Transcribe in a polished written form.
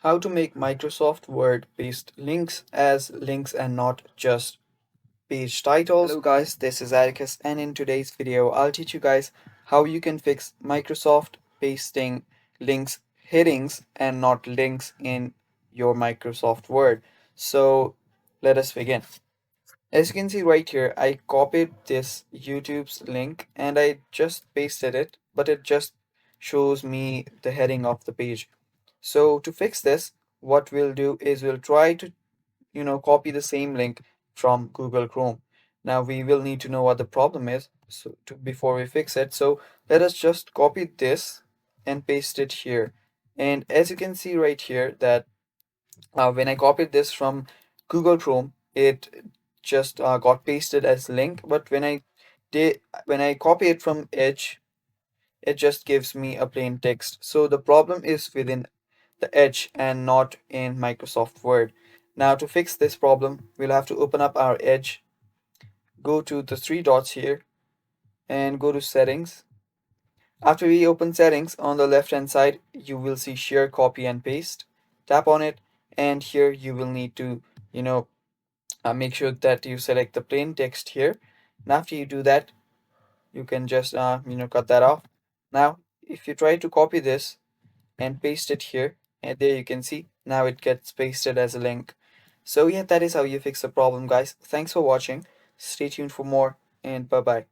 How to make Microsoft Word paste links as links and not just page titles. Hello guys, this is Atticus, and in today's video I'll teach you guys how you can fix Microsoft pasting links headings and not links in your Microsoft Word. So let us begin. As you can see right here, I copied this YouTube's link and I just pasted it, but it just shows me the heading of the page. So to fix this, what we'll do is we'll try to, copy the same link from Google Chrome. Now we will need to know what the problem is before we fix it. So let us just copy this and paste it here. And as you can see right here that when I copied this from Google Chrome, it just got pasted as link. But when I copy it from Edge, it just gives me a plain text. So the problem is within the Edge and not in Microsoft Word. Now to fix this problem, we'll have to open up our Edge, go to the three dots here, and go to Settings. After we open Settings, on the left hand side, you will see Share, Copy, and Paste. Tap on it, and here you will need to, you know, make sure that you select the plain text here. And after you do that, you can just, cut that off. Now, if you try to copy this and paste it here, and there you can see, now it gets pasted as a link. So yeah, that is how you fix the problem, guys. Thanks for watching. Stay tuned for more, and bye bye.